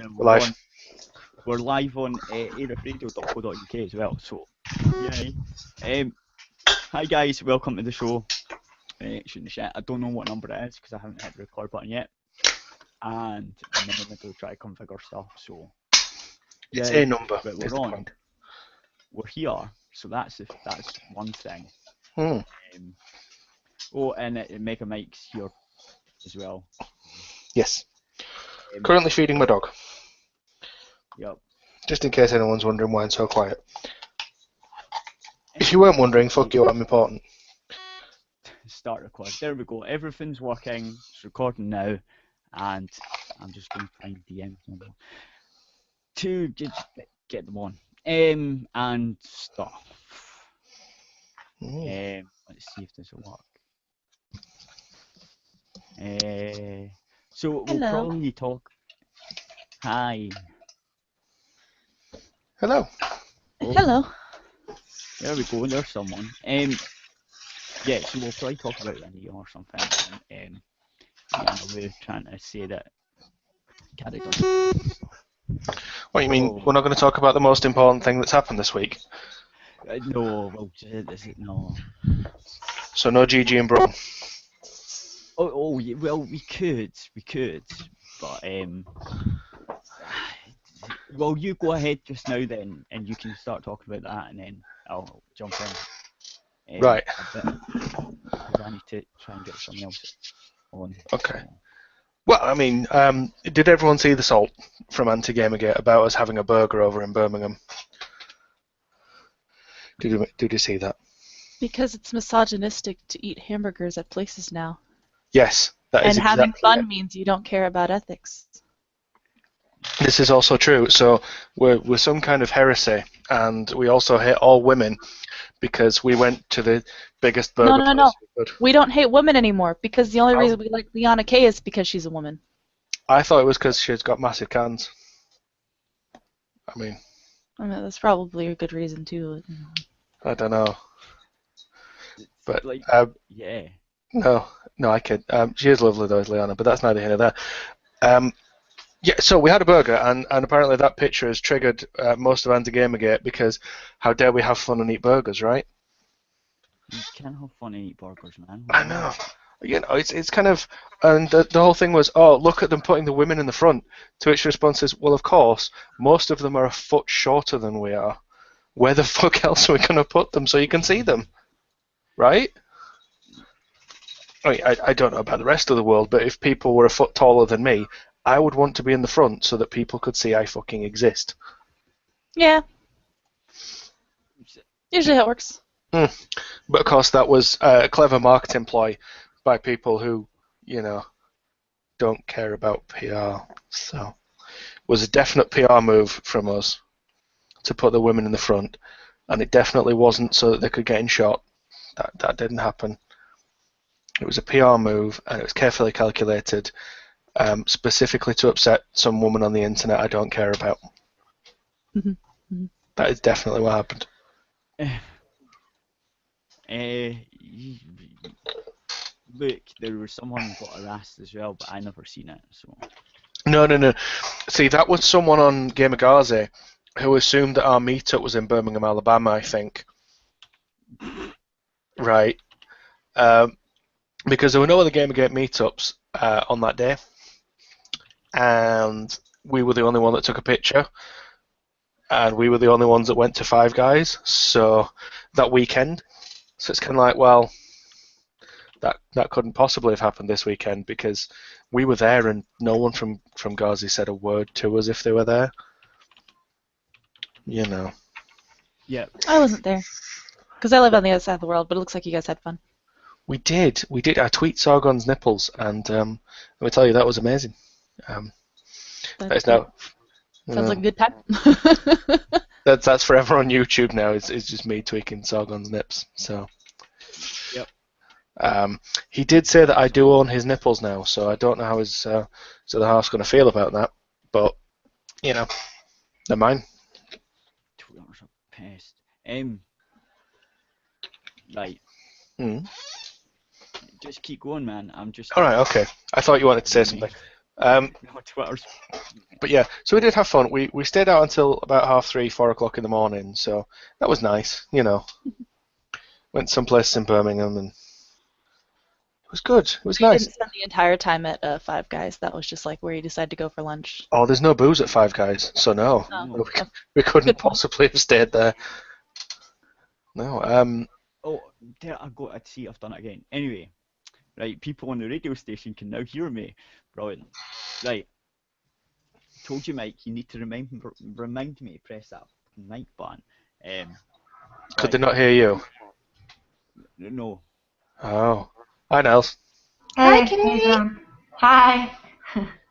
No, We're live. we're live on arifradio.co.uk as well. So, yay. Hi guys, welcome to the show. Shooting the shit. I don't know what number it is because I haven't hit the record button yet, and I'm in the middle of trying to configure stuff. So, It's yay. a number. But Is we're the on. point. We're here. So that's one thing. Hmm. And Mega Mike's here as well. Yes. Um, Currently feeding my dog. Yep. Just in case anyone's wondering why I'm so quiet. If you weren't wondering, fuck you, I'm important. Start record. There we go. Everything's working. It's recording now, and I'm just going to find DMs to get them on. And stuff. Let's see if this will work. So we'll Hello. probably talk. Hi. Hello. Hello. There we go. There's someone. Yeah. So we'll probably talk about India or something. And we're trying to say that characters. What you mean? We're not going to talk about the most important thing that's happened this week? No. Well, no. So no GG and Bro. Oh, yeah, well, we could, but well, you go ahead just now then, and you can start talking about that, and then I'll jump in. Right. Because I need to try and get someone else on. Okay. Well, I mean, did everyone see the salt from Anti-Gamergate about us having a burger over in Birmingham? Did you see that? Because it's misogynistic to eat hamburgers at places now. Yes, that is And having exactly fun it. means you don't care about ethics. This is also true. So we're some kind of heresy, and we also hate all women because we went to the biggest burger No. place we could. We don't hate women anymore because the only reason we like Liana Kay is because she's a woman. I thought it was because she's got massive cans. I mean, that's probably a good reason too. I don't know. But like, yeah. No, I kid. She is lovely though, is Liana, but that's neither here nor there. Yeah, so we had a burger, and apparently that picture has triggered most of Anti-Gamergate because how dare we have fun and eat burgers, right? You can't have fun and eat burgers, man. I know. You know, it's kind of, and the whole thing was, oh, look at them putting the women in the front. To which the response is, well, of course, most of them are a foot shorter than we are. Where the fuck else are we going to put them so you can see them? Right? I mean, I don't know about the rest of the world, but if people were a foot taller than me, I would want to be in the front so that people could see I fucking exist. Yeah. Usually how it works. But of course, that was a clever marketing ploy by people who, don't care about PR. So it was a definite PR move from us to put the women in the front, and it definitely wasn't so that they could get in shot. That didn't happen. It was a PR move, and it was carefully calculated, specifically to upset some woman on the internet I don't care about. Mm-hmm. That is definitely what happened. Look, there was someone got harassed as well, but I never seen it. So. No. See, that was someone on Gamergazi who assumed that our meetup was in Birmingham, Alabama, I think. Right. Because there were no other Gamergate meetups on that day, and we were the only one that took a picture, and we were the only ones that went to Five Guys. So that weekend, so it's kind of like, well, that couldn't possibly have happened this weekend because we were there, and no one from Ghazi said a word to us if they were there. You know. Yeah. I wasn't there because I live on the other side of the world, but it looks like you guys had fun. We did. I tweet Sargon's nipples, and let me tell you, that was amazing. Sounds like a good time. That's forever on YouTube now. It's just me tweaking Sargon's nips. So. Yep. He did say that I do own his nipples now, so I don't know how his other half's going to feel about that. But never mind. 2 hours of pest. Right. Just keep going, man. I'm just. All right. Okay. I thought you wanted to say something. No, Twitter's. But yeah, so we did have fun. We stayed out until about 3:30, 4 o'clock in the morning, so that was nice. Went someplace in Birmingham, and it was good. It was You nice. didn't spend the entire time at Five Guys. That was just like where you decided to go for lunch. Oh, there's no booze at Five Guys, so no, Oh. we couldn't Good point. possibly have stayed there. No. Oh, there I go. I'd see. I've done it again. Anyway, right. People on the radio station can now hear me. Brilliant. Right. Told you, Mike. You need to remind me to press that mic button. Could they not hear you? No. Oh. Hi, Nels. Hi, can you hear me? Hi.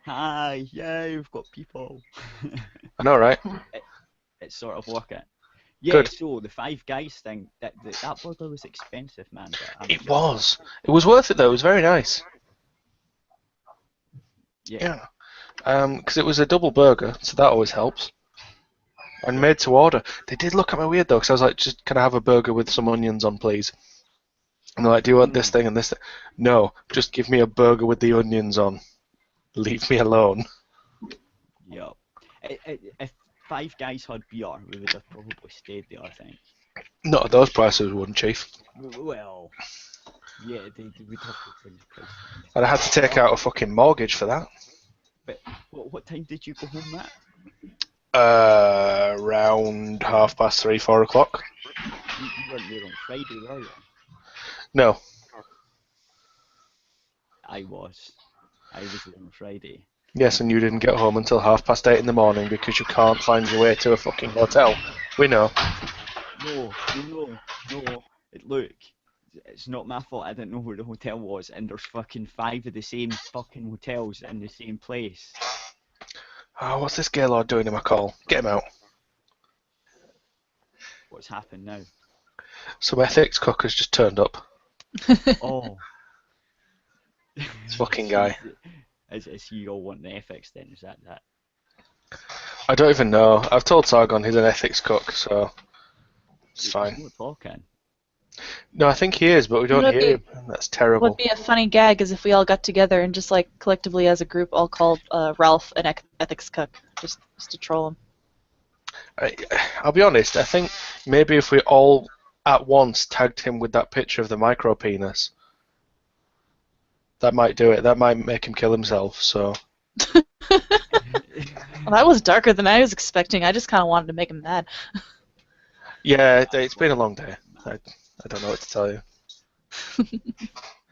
Hi. Yay, we've got people. I know, right? It's sort of working. Yeah. Good. So the Five Guys thing. That burger was expensive, man. But It was. It was worth it though. It was very nice. Yeah. Because it was a double burger, so that always helps. And made to order. They did look at me weird though, because I was like, "Just can I have a burger with some onions on, please?" And they're like, "Do you want this thing and this thing?" No, just give me a burger with the onions on. Leave me alone. Yeah. If Five Guys had beer, we would have probably stayed there, I think. Not at those prices, wouldn't, Chief? Well, yeah, they would have to bring the price down. And I had to take out a fucking mortgage for that. But what time did you go home at? Around 3:30, 4 o'clock. You weren't there on Friday, were you? No. I was. I was there on Friday. Yes, and you didn't get home until 8:30 in the morning because you can't find your way to a fucking hotel. We know. No. Look, it's not my fault. I didn't know where the hotel was, and there's fucking 5 of the same fucking hotels in the same place. Oh, what's this Gaylord doing in my call? Get him out. What's happened now? So my ethics cook has just turned up. Oh. This fucking guy. Is he all wanting the ethics then? Is that? I don't even know. I've told Sargon he's an ethics cook, so it's He's fine. not talking. No, I think he is, but we don't Would hear be- him. And that's What terrible. would be a funny gag is if we all got together and just like collectively as a group all called Ralph an ethics cook just to troll him. I'll be honest, I think maybe if we all at once tagged him with that picture of the micro penis, that might do it. That might make him kill himself, so. Well, that was darker than I was expecting. I just kind of wanted to make him mad. Yeah, it's been a long day. I don't know what to tell you.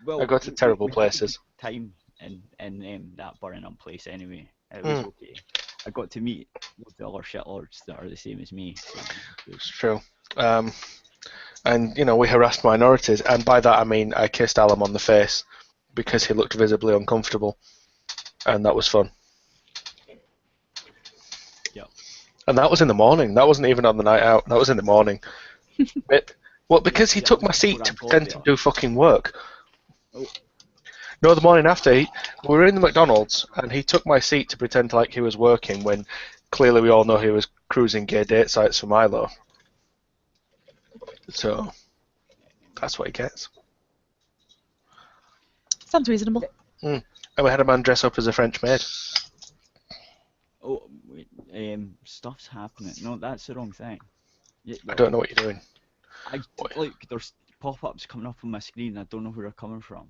Well, I go to terrible places. Time in that Birmingham place anyway. It was okay. I got to meet the other shitlords that are the same as me. So It's true. And, we harassed minorities, and by that I mean I kissed Alam on the face because he looked visibly uncomfortable, and that was fun. Yep. And that was in the morning. That wasn't even on the night out. That was in the morning. Because he Yeah, took my before seat I to got pretend to there. do fucking work. Oh. No, the morning after, we were in the McDonald's, and he took my seat to pretend like he was working when clearly we all know he was cruising gay date sites for Milo. So, that's what he gets. Sounds reasonable. And we had a man dress up as a French maid. Oh, wait, stuff's happening. No, that's the wrong thing. Yeah, I don't know what you're doing. Look, there's pop-ups coming up on my screen. I don't know where they're coming from.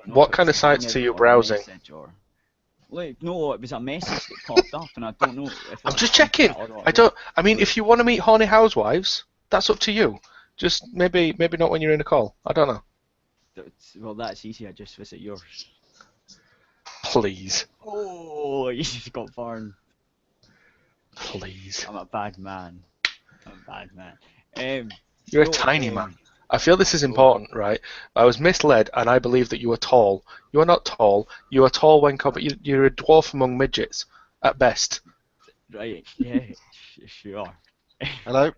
What kind of sites are you browsing? Look, no, it was a message that popped up, and I don't know if I'm it's just from checking. Twitter or I mean, if you want to meet horny housewives, that's up to you. Just maybe not when you're in a call. I don't know. Well, that's easy. I just visit yours. Please. Oh, you just got burned. Please. I'm a bad man. You're a so, tiny man. I feel this is important, right? I was misled, and I believe that you are tall. You are not tall. You are tall when you're a dwarf among midgets, at best. Right, yeah, sure. Hello?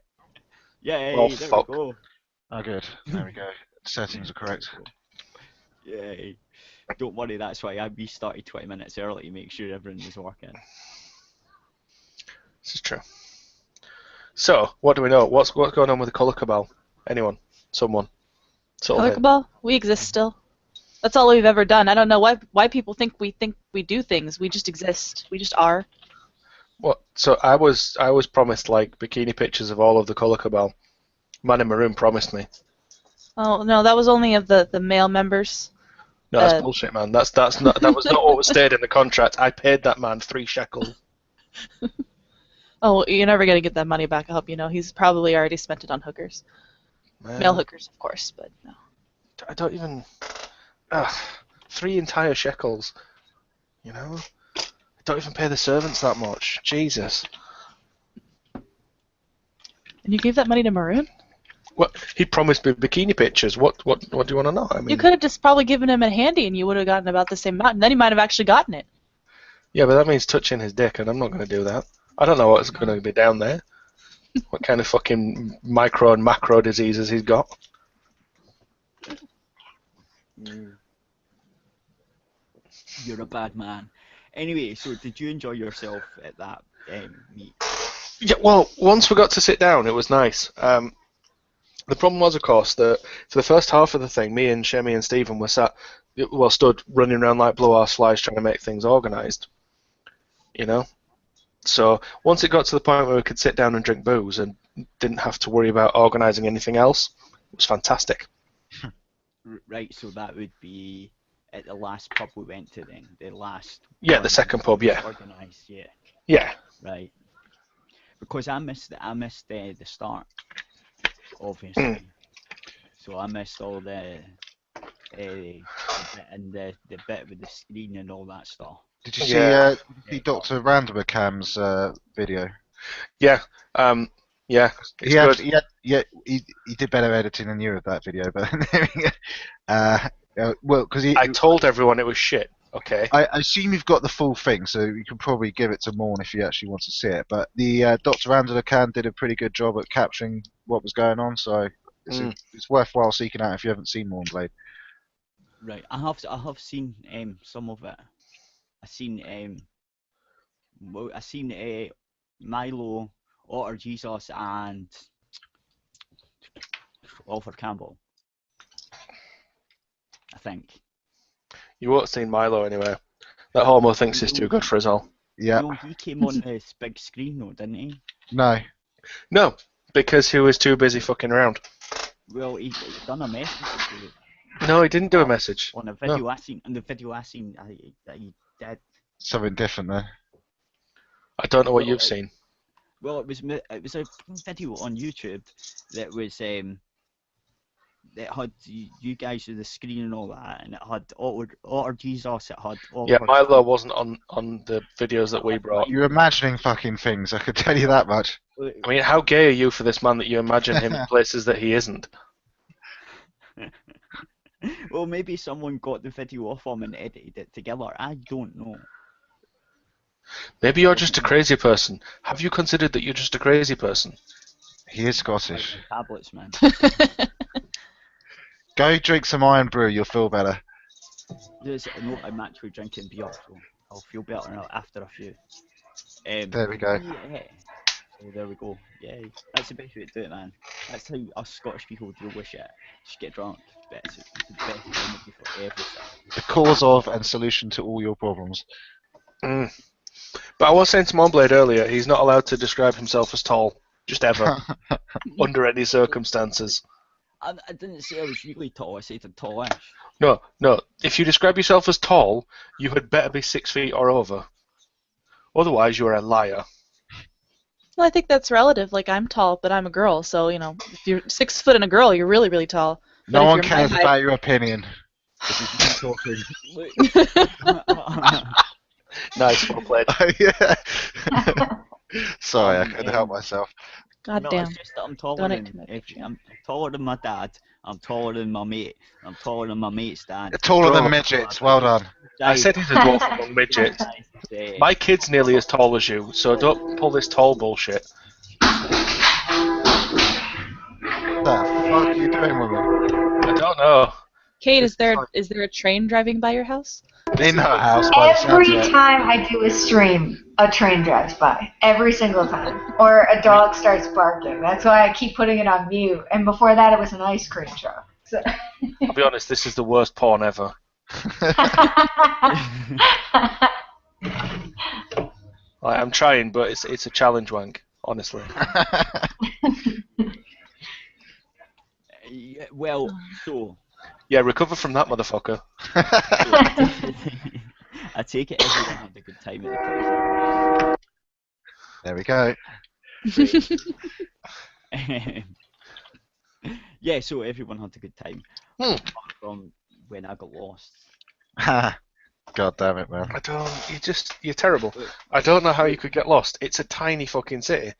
Yeah, Oh, there fuck. we go. Oh, good. There we go. Settings are correct. Yay. Don't worry, that's why I restarted 20 minutes early to make sure everything was working. This is true. So, what do we know? What's going on with the colour cabal? Anyone? Someone? Sort of Color hint. Cabal, we exist still. That's all we've ever done. I don't know why people think we do things. We just exist. We just are. What? So I was promised like bikini pictures of all of the colour cabal. Man in Maroon promised me. Oh no, that was only of the male members. No, that's bullshit, man. That was not what was stated in the contract. I paid that man 3 shekels. Oh, you're never gonna get that money back. I hope you know. He's probably already spent it on hookers. Man, Male hookers, of course, but no. I don't even. 3 entire shekels. You know, I don't even pay the servants that much. Jesus. And you gave that money to Maroon? What? He promised me bikini pictures. What do you want to know? I mean, You could have just probably given him a handy, and you would have gotten about the same amount. And then he might have actually gotten it. yeah, but that means touching his dick, and I'm not going to do that. I don't know what's going to be down there. What kind of fucking micro and macro diseases he's got. You're a bad man. Anyway, so did you enjoy yourself at that meet? Yeah, well, once we got to sit down, it was nice. The problem was, of course, that for the first half of the thing, me and Shemi and Stephen were stood running around like blue-ass flies trying to make things organised. You know? So once it got to the point where we could sit down and drink booze and didn't have to worry about organising anything else, it was fantastic. Right, so that would be at the last pub we went to then, the last. Yeah, the second pub, yeah. Organised, yeah. Yeah. Right. Because I missed the start, obviously. So I missed all the bit and the bit with the screen and all that stuff. Did you see Yeah. Dr. Randomer Cam's video? Yeah. Yeah. It's good. He did better editing than you with that video, but well, because I told everyone it was shit. Okay. I assume you've got the full thing, so you can probably give it to Morn if you actually want to see it. But the Dr. Angela Khan did a pretty good job at capturing what was going on, so it's worthwhile seeking out if you haven't seen Mournblade. Right, I have seen some of it. I seen Milo, Otter Jesus, and Alfred Campbell. I think. You won't have seen Milo anyway. That homo thinks he's too good for us all. Yeah. No, he came on this big screen though, didn't he? No. No, because he was too busy fucking around. Well, he done a message No, he didn't do a message. on a video I seen. On the video I seen that he did. Something different there. I don't know what you've seen. Well, it was a video on YouTube that was that had you guys with the screen and all that, and it had Otter Jesus. It had all. Yeah, Milo wasn't on the videos that we brought. You're imagining fucking things, I could tell you that much. I mean, how gay are you for this man that you imagine him in places that he isn't? Well, maybe someone got the video off him and edited it together. I don't know. Maybe you're just a crazy person. Have you considered that you're just a crazy person? He is Scottish. Tablets, man. Go drink some iron brew, you'll feel better. I'm actually drinking beer, so I'll feel better after a few. There we go. Yeah. So there we go. Yeah, that's the best way to do it, man. That's how us Scottish people deal with shit. Just get drunk. It's the best remedy for everything. The cause of and solution to all your problems. But I was saying to Mournblade earlier, he's not allowed to describe himself as tall, just ever, under any circumstances. I didn't say I was really tall. I said I'm tallish. No. If you describe yourself as tall, you had better be 6 feet or over. Otherwise, you're a liar. Well, I think that's relative. Like, I'm tall, but I'm a girl, so, you know, if you're 6 foot and a girl, you're really, really tall. But No if one you're my cares height- about your opinion. This is me talking. Nice, well played. Yeah. Sorry, I couldn't help myself. God No, damn. it's just that I'm taller Donate than to my Patreon. I'm taller than my dad. I'm taller than my mate. I'm taller than my mate's dad. You're taller than Bro. midgets, well done. I said he's a dwarf among midgets. My kid's nearly as tall as you, so don't pull this tall bullshit. What the fuck are you doing with me? I don't know. Kate, is there a train driving by your house? In her house, by the sounds Every of it. time I do a stream, a train drives by. Every single time. Or a dog starts barking. That's why I keep putting it on mute. And before that, it was an ice cream truck. So I'll be honest, this is the worst porn ever. I'm trying, but it's a challenge wank, honestly. Yeah, well, so Yeah, recover from that, motherfucker. I take it everyone had a good time at the place. There we go. Yeah, so everyone had a good time. Hmm. Apart from when I got lost. God damn it, man. You're terrible. I don't know how you could get lost. It's a tiny fucking city.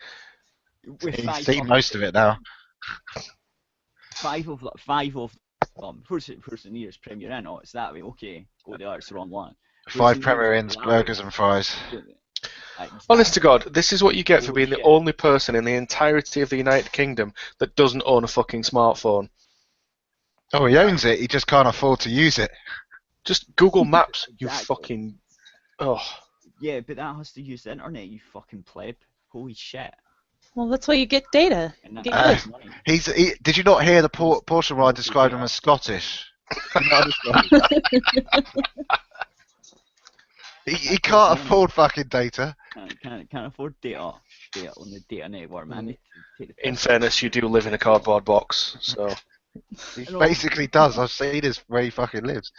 With He's five seen most of it now. five of where's the nearest Premier Inn? Oh, it's that way. Okay, go there. It's the wrong one. Where's 5 the Premier nearest Inns, burgers and fries. Honest to God, this is what you get for being the Bullshit. only person in the entirety of the United Kingdom that doesn't own a fucking smartphone. Oh, he owns it. He just can't afford to use it. Just Google Maps, you Exactly. fucking... Oh. Yeah, but that has to use the internet, you fucking pleb. Holy shit. Well, that's why you get data. And that Get costs money. Did you not hear the portion where I described him as Scottish? He can't afford fucking data. Can't afford data on the data network, man. They take the In piss. fairness, you do live in a cardboard box, so... He basically does. I've seen his where he fucking lives.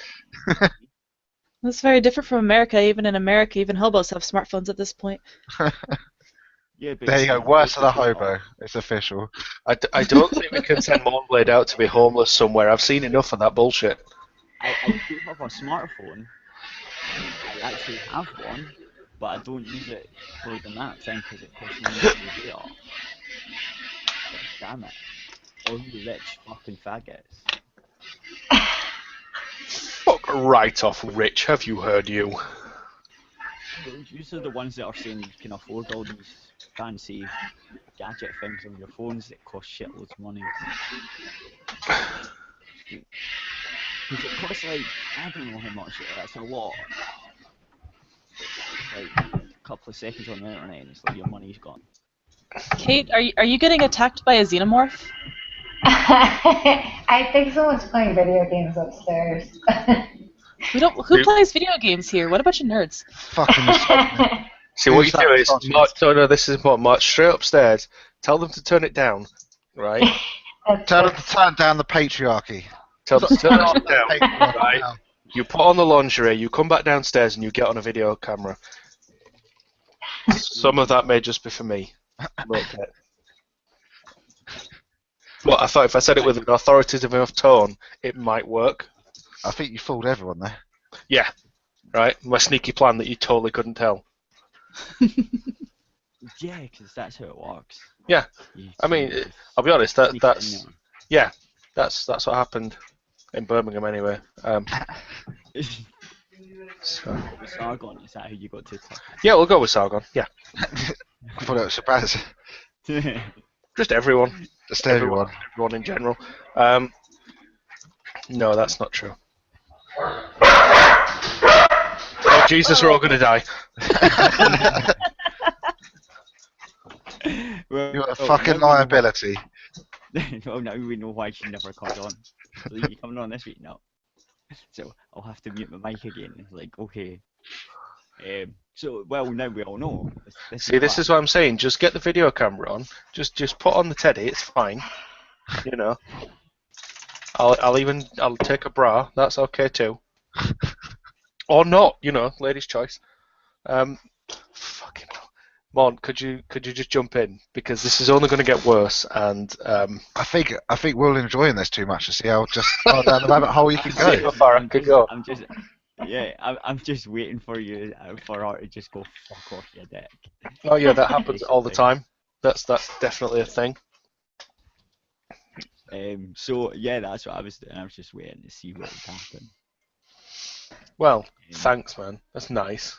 That's very different from America. Even in America, even hobos have smartphones at this point. Yeah, but There you go. can't Worse than afford a the data. hobo. It's official. I don't think we can send Mournblade out to be homeless somewhere. I've seen enough of that bullshit. I do have a smartphone. I actually have one, but I don't use it for the map thing because it costs me more than data. Damn it. All you rich fucking faggots. Fuck right off, Rich. Have you heard you? These are the ones that are saying you can afford all these fancy gadget things on your phones that cost shitloads of money. Because it costs like, I don't know how much that's a lot. It's like a couple of seconds on the internet and it's like your money's gone. Kate, are you getting attacked by a xenomorph? I think someone's playing video games upstairs. Who plays video games here? What a bunch of nerds. Fucking misogynist. See, what Who's you that do is, misogynist? March, no, this is important. March straight upstairs, tell them to turn it down, right? Tell them to turn down the patriarchy. Tell them to turn it down, Patriarchy right? now. You put on the lingerie, you come back downstairs, and you get on a video camera. Some of that may just be for me. A little bit. But I thought if I said it with an authoritative enough tone, it might work. I think you fooled everyone there. Yeah, right? My sneaky plan that you totally couldn't tell. Yeah, because that's how it works. Yeah. You I mean, just I'll be honest, sneak it in that's there. yeah, that's what happened in Birmingham anyway. So. With Sargon, is that how you got to Yeah, we'll go with Sargon. Yeah, I thought it was Shabazz. just everyone. Just everyone. Everyone in general. No, that's not true. Oh Jesus, we're all gonna die. Well, You're a oh, fucking now we know liability. well, now we know why she never comes on. So you coming on this week now? So I'll have to mute my mic again. It's like, okay. So, well, now we all know. See, this is what I'm saying. Just get the video camera on. Just put on the teddy. It's fine. You know. I'll take a bra. That's okay too. Or not. You know, ladies' choice. Fucking hell. Mon, could you just jump in, because this is only going to get worse, and I think we're enjoying this too much to see how far down the rabbit hole you can See go. how far I could go. I'm just waiting for you for her to just go fuck off your dick. Oh yeah, that happens all the time. That's definitely a thing. So yeah, that's what I was doing. I was just waiting to see what would happen. Well, thanks, man. That's nice.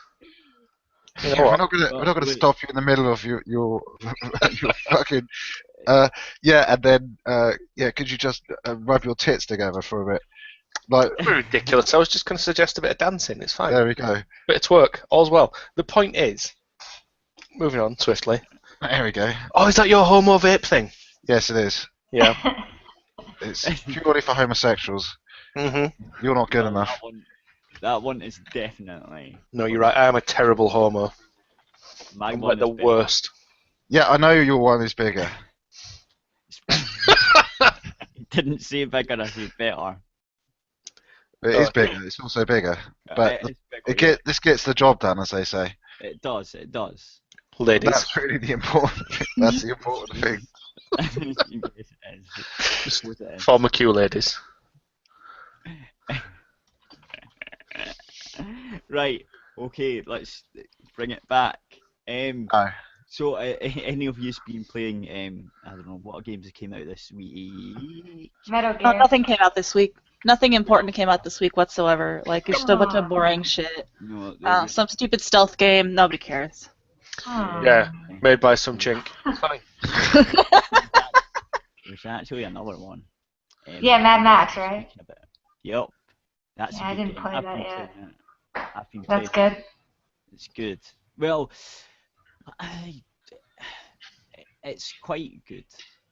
You know Yeah, what? we're not gonna stop you in the middle of your your fucking yeah, and then yeah, could you just rub your tits together for a bit? Like, Ridiculous. I was just going to suggest a bit of dancing. It's fine. there we go. Bit of twerk. All's well. The point is, moving on swiftly. There we go. Oh, is that your homo vape thing? Yes, it is. Yeah. It's purely for homosexuals. Mhm. You're not good Well, enough. That one is definitely. No, you're right. I am a terrible homo. My I'm one like the is better. worst. Yeah, I know your one is bigger. Didn't say bigger, I said better. It is bigger. It's also bigger, but It's bigger, this gets the job done, as they say. yeah. It does. It does. Ladies. That's really the important thing. That's the important thing. Yes, it is. I suppose it is. Former Q ladies. Right. Okay. Let's bring it back. No. So, any of you's been playing? I don't know what games came out this week. Metal Oh, Gear. nothing came out this week. Nothing important came out this week whatsoever. Like, it's just a bunch of boring shit. No, Some stupid stealth game. Nobody cares. Yeah, made by some chink. It's fine. There's actually another one. Yeah, Mad Max, right? Speaking about. Yep. That's Yeah, a I good didn't game. play I've that been yet. playing it. I've been That's playing it. good. It's good. Well, it's quite good.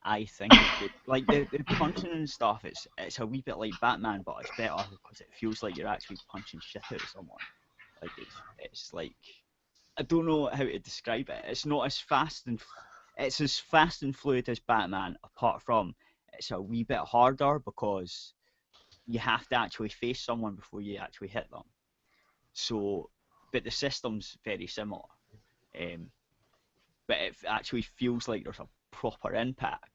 I think it's good. Like the punching and stuff, it's a wee bit like Batman, but it's better because it feels like you're actually punching shit out of someone. Like it's like I don't know how to describe it. It's not as fast and it's as fast and fluid as Batman, apart from it's a wee bit harder because you have to actually face someone before you actually hit them. So, but the system's very similar. But it actually feels like there's a proper impact,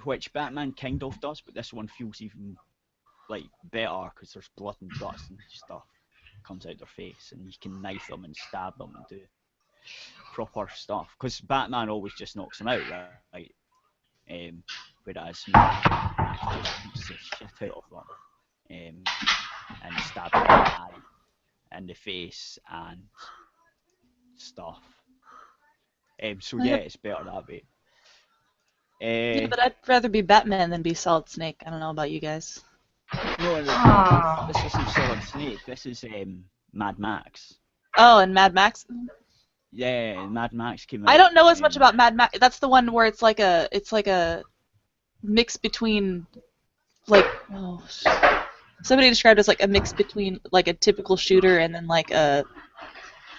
which Batman kind of does, but this one feels even like better because there's blood and guts and stuff comes out their face, and you can knife them and stab them and do proper stuff. Because Batman always just knocks them out, right? Whereas Max just beats the shit out of them, and stabs them in the eye, in the face, and stuff. So yeah, it's better that way. Yeah, but I'd rather be Batman than be Solid Snake. I don't know about you guys. No, Oh. this isn't Solid Snake. This is Mad Max. Oh, and Mad Max. Yeah, Mad Max came out. I don't know as much about Mad Max. That's the one where it's like a mix between somebody described it as like a mix between like a typical shooter and then like a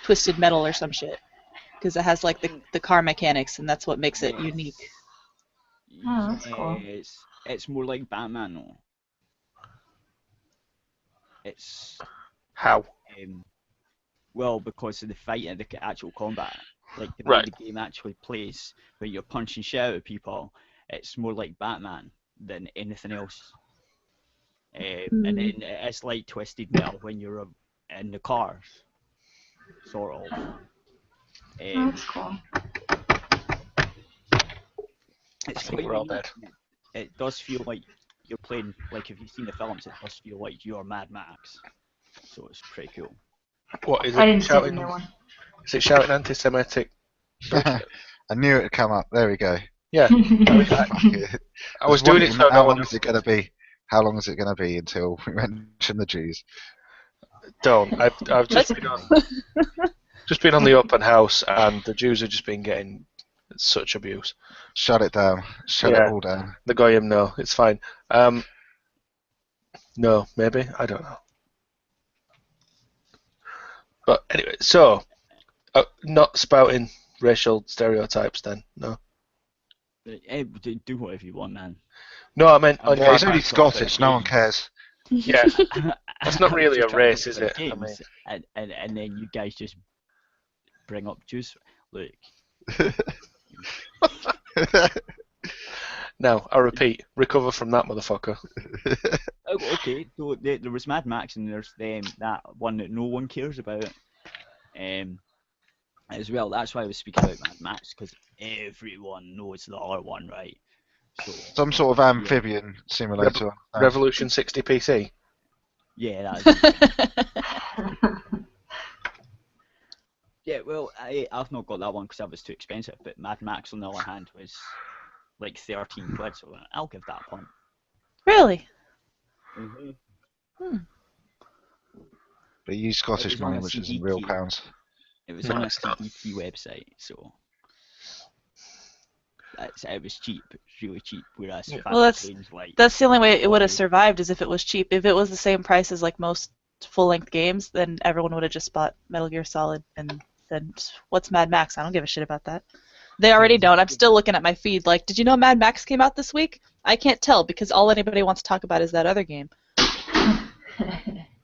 Twisted Metal or some shit. Because it has like the car mechanics, and that's what makes it unique. Oh, that's cool. It's more like Batman though. It's How? well, because of the fight and the actual combat, like the way Right. the game actually plays, where you're punching shit out of people, it's more like Batman than anything else. And then it's like Twisted Metal when you're in the cars, sort of. Oh, that's cool. It's I think quite we're all unique. dead. It does feel like you're playing, like if you've seen the films, it does feel like you're Mad Max. So it's pretty cool. What is I it? didn't see the Shouting? new one. Is it shouting anti-Semitic? I knew it would come up. There we go. Yeah. I was doing it so How no one long is it going to be? How long is it going to be until we mention the Jews? don't. I've just been on the open house, and the Jews have just been getting such abuse. Shut it down. Shut Yeah. it all down. The goyim, no, it's fine. No, maybe, I don't know. But anyway, so not spouting racial stereotypes then, no. Do whatever you want, man. No, I meant on Yeah, your he's only Mad Max got Scottish. better No one games. cares. Yeah, That's not really Just a trying to race, talk is about it? I games, and then you guys just bring up Jews. Look, Now, I repeat, recover from that motherfucker. oh, okay. So there was Mad Max, and there's that one that no one cares about, as well. That's why I was speaking about Mad Max, because everyone knows the other one, right? So Some sort of amphibian simulator. Revolution 60 PC. yeah, that's yeah. Well, I've not got that one because that was too expensive. But Mad Max, on the other hand, was like 13 quid, so I'll give that a punt. Really? But you use Scottish was on money, a which is CD in real key. pounds. It was on a Nice stuff. CDP website, so it was cheap. It's really cheap. Whereas Yeah. Well, Train's like That's the only way it would have $40. survived is if it was cheap. If it was the same price as like most full-length games, then everyone would have just bought Metal Gear Solid and then what's Mad Max? I don't give a shit about that. They already don't. I'm still looking at my feed like, did you know Mad Max came out this week? I can't tell because all anybody wants to talk about is that other game.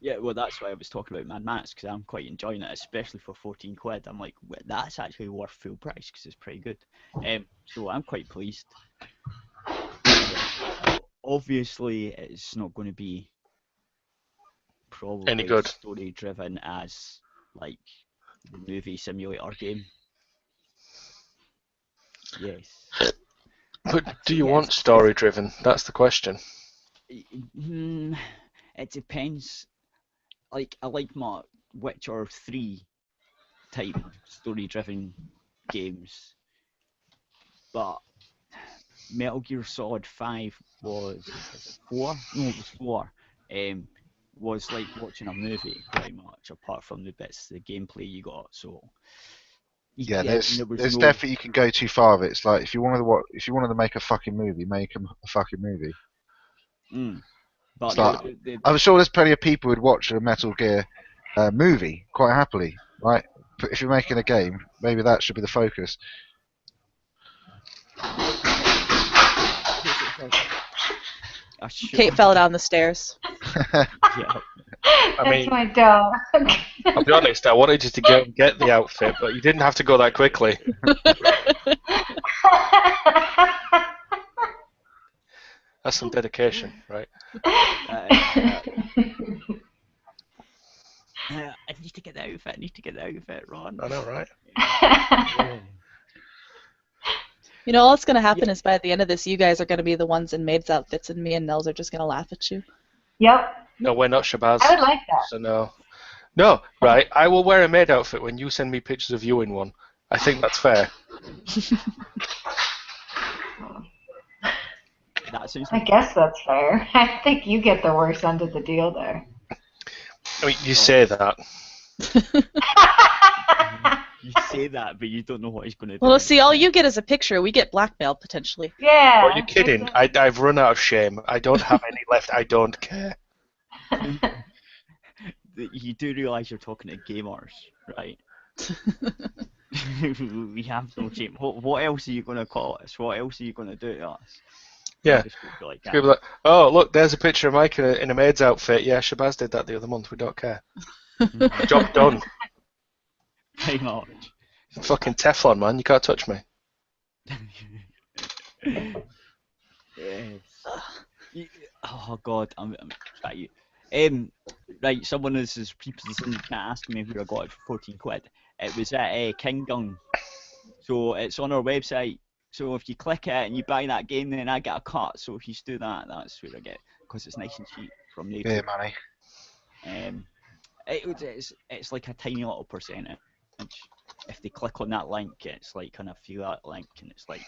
Yeah, well, that's why I was talking about Mad Max, because I'm quite enjoying it, especially for 14 quid. I'm like, well, that's actually worth full price, because it's pretty good. So I'm quite pleased. Obviously, it's not going to be probably Any good. story-driven as, like, the movie simulator game. Yes. But do you Yes. want story-driven? That's the question. It depends. Like, I like my Witcher 3 type story-driven games, but Metal Gear Solid 5 was it 4? No, it was 4. Was like watching a movie pretty much, apart from the bits of the gameplay you got. So Yeah, and there's there was there's no, definitely you can go too far of it. It's like if you wanted to make a fucking movie, make a fucking movie. but It's like, I'm sure there's plenty of people who'd watch a Metal Gear movie quite happily, right? But if you're making a game, maybe that should be the focus. Kate fell down the stairs. Yeah. I mean, That's my dog. I'll be honest, I wanted you to go and get the outfit, but you didn't have to go that quickly. That's some dedication, right? I need to get the outfit, Ron. I know, right? You know, all that's going to happen is by the end of this, you guys are going to be the ones in maids' outfits, and me and Nels are just going to laugh at you. Yep. No, we're not Shabazz. I would like that. So no. No, right. I will wear a maid outfit when you send me pictures of you in one. I think that's fair. That sounds I like guess that's fair. I think you get the worst end of the deal there. I mean, you say that. you say that, but you don't know what he's going to do. Well, see, all you get is a picture. We get blackmailed, potentially. Yeah. Are you kidding? I've run out of shame. I don't have any left. I don't care. You do realise you're talking to gamers, right? We have no shame. What else are you going to call us? What else are you going to do to us? Yeah. Just go like People are like, oh, look, there's a picture of Mike in a maid's outfit. Yeah, Shabazz did that the other month. We don't care. Job done. Pretty much. Fucking Teflon, man. You can't touch me. Yes. Oh God, I'm at you. Right, someone is asking me where I got it for 14 quid. It was at King Gung, so it's on our website. So if you click it and you buy that game, then I get a cut. So if you do that, that's where I get, because it's nice and cheap from NATO. Yeah, money. It's like a tiny little percentage. If they click on that link, it's like kind of feel that link, and it's like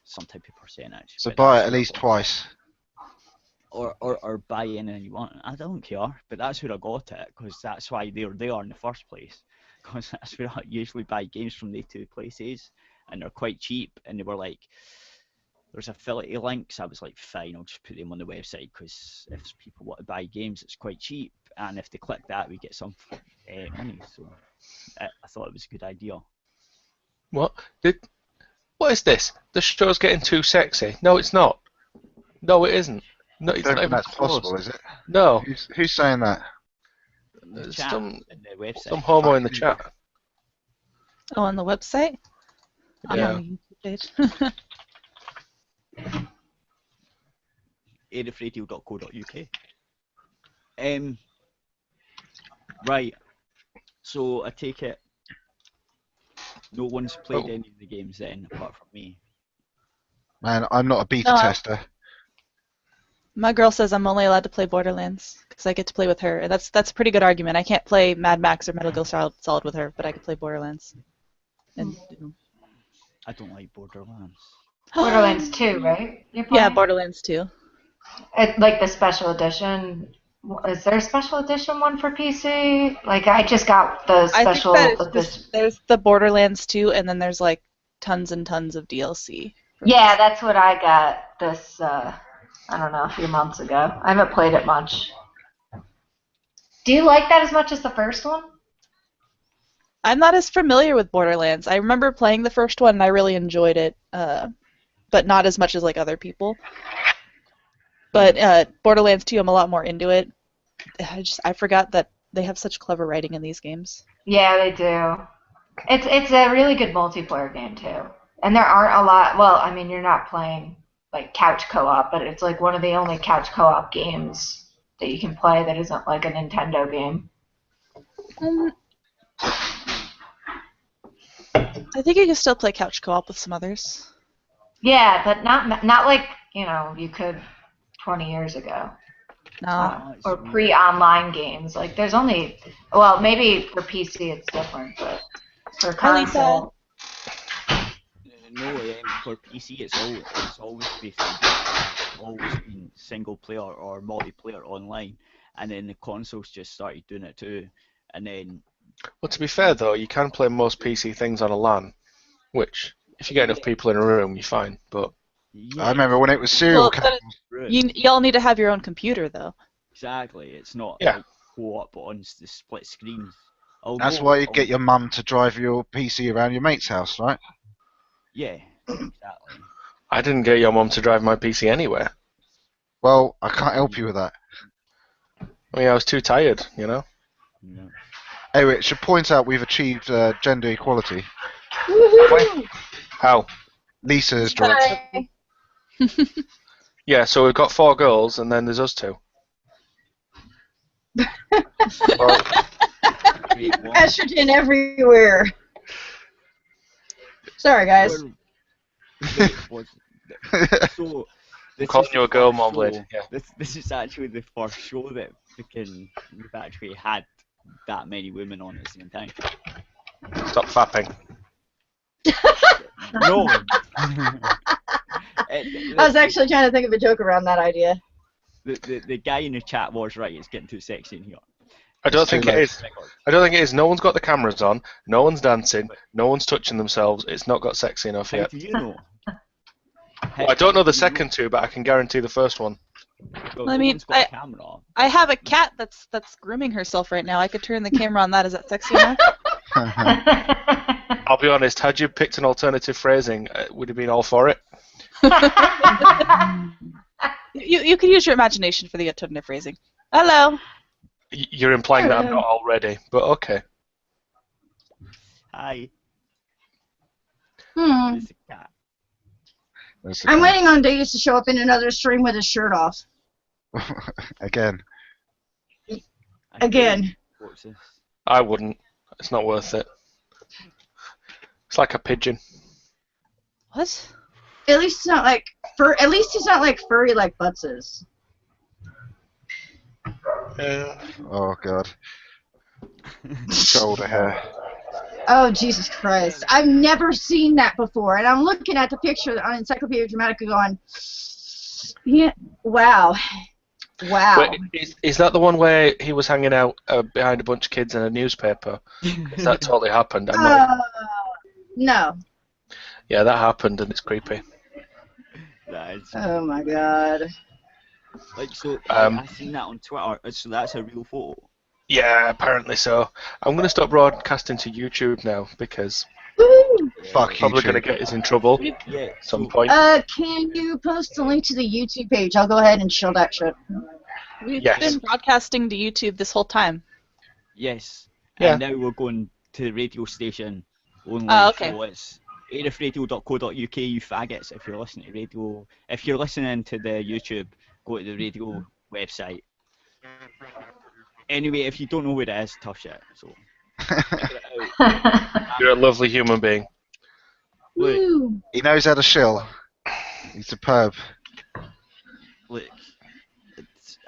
some type of percentage. So But buy it that's at where I least got it. twice. Or buy anything you want. I don't care, but that's where I got it, because that's why they were there in the first place. Because that's where I usually buy games from the two places, and they're quite cheap. And they were like, there's affiliate links. I was like, fine, I'll just put them on the website, because if people want to buy games, it's quite cheap. And if they click that, we get some money. So I thought it was a good idea. What? What is this? The show's getting too sexy. No, it's not. No, it isn't. No, I it's don't not think even that's close. possible, is it? No. Who's saying that? The There's chat some in the website. some homo in the chat. Oh, on the website? I'm Yeah. on the YouTube page. arifradio.co.uk. Right. So I take it no one's played any of the games then, apart from me. Man, I'm not a beta No. tester. My girl says I'm only allowed to play Borderlands because I get to play with her, and that's a pretty good argument. I can't play Mad Max or Metal Gear Solid with her, but I can play Borderlands. And I don't like Borderlands. Borderlands 2, right? You're Yeah, playing? Borderlands 2. Like the special edition. Is there a special edition one for PC? Like I just got the I think special that it's edition. just, there's the Borderlands 2, and then there's like tons and tons of DLC. Yeah, that's what I got this, I don't know, a few months ago. I haven't played it much. Do you like that as much as the first one? I'm not as familiar with Borderlands. I remember playing the first one and I really enjoyed it, but not as much as like other people. But Borderlands 2, I'm a lot more into it. I forgot that they have such clever writing in these games. Yeah, they do. It's a really good multiplayer game too. And there aren't a lot. Well, I mean, you're not playing like couch co-op, but it's like one of the only couch co-op games that you can play that isn't like a Nintendo game. I think you can still play couch co-op with some others. Yeah, but not like you could 20 years ago. No. Or pre-online games. Like there's only maybe for PC it's different, but for Hi, Lisa. console. No, for PC it's always been single player or multiplayer online, and then the consoles just started doing it too, and then. Well, to be fair though, you can play most PC things on a LAN, which if you get enough people in a room, you're fine. But I remember when it was serial but you all need to have your own computer though. Exactly, it's not Yeah. co-op on the split screens. That's why you get your mum to drive your PC around your mate's house, right? Yeah, exactly. I didn't get your mum to drive my PC anywhere. Well, I can't help you with that. I mean, I was too tired, you know. Yeah. Anyway, it should point out we've achieved gender equality. Woohoo! How? Lisa has joined. Hi. Yeah, so we've got 4 girls, and then there's us 2. Well, Estrogen everywhere. Sorry, guys. So, I'm calling you a girl, Mournblade. Yeah. This is actually the first show that we've actually had that many women on at the same time. Stop fapping. No. I was actually trying to think of a joke around that idea. The guy in the chat was right. It's getting too sexy in here. I don't think it is. I don't think it is. No one's got the cameras on. No one's dancing. No one's touching themselves. It's not got sexy enough How yet. do you know? Well, I don't know the second 2, but I can guarantee the first one. Well, I mean, no one's got a camera on. I have a cat that's grooming herself right now. I could turn the camera on that. Is that sexy enough? I'll be honest. Had you picked an alternative phrasing, would have been all for it. You could use your imagination for the alternative phrasing. Hello. You're implying that I'm not already, but okay. Hi. Hmm. There's a cat. I'm waiting on Davis to show up in another stream with his shirt off. Again. Again. What's this? I wouldn't. It's not worth it. It's like a pigeon. What? At least it's not like At least he's not like furry like Butts is. Oh god. Shoulder hair. Oh Jesus Christ! I've never seen that before, and I'm looking at the picture on Encyclopedia Dramatica, going, "Yeah, wow, wow." Wait, is that the one where he was hanging out behind a bunch of kids in a newspaper? Has that totally happened? No. Yeah, that happened, and it's creepy. That is, Oh my God. like, so, I seen that on Twitter. So that's a real photo. Yeah, apparently so. I'm going to stop broadcasting to YouTube now because Woo! Fuck probably YouTube. going to get us in trouble Yeah. at some So, point. Can you post a link to the YouTube page? I'll go ahead and show that shit. We've Yes. been broadcasting to YouTube this whole time. yes. Yeah. And now we're going to the radio station only. Oh, okay. So it's arifradio.co.uk, you faggots. If you're listening to radio, if you're listening to the YouTube, go to the radio website. Anyway, if you don't know where it is, tough shit. So figure it out. You're a lovely human being. Look, Woo! He knows how to shill. He's superb. look.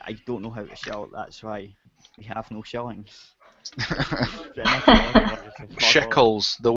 I don't know how to shell. That's why we have no shillings. Shekels, the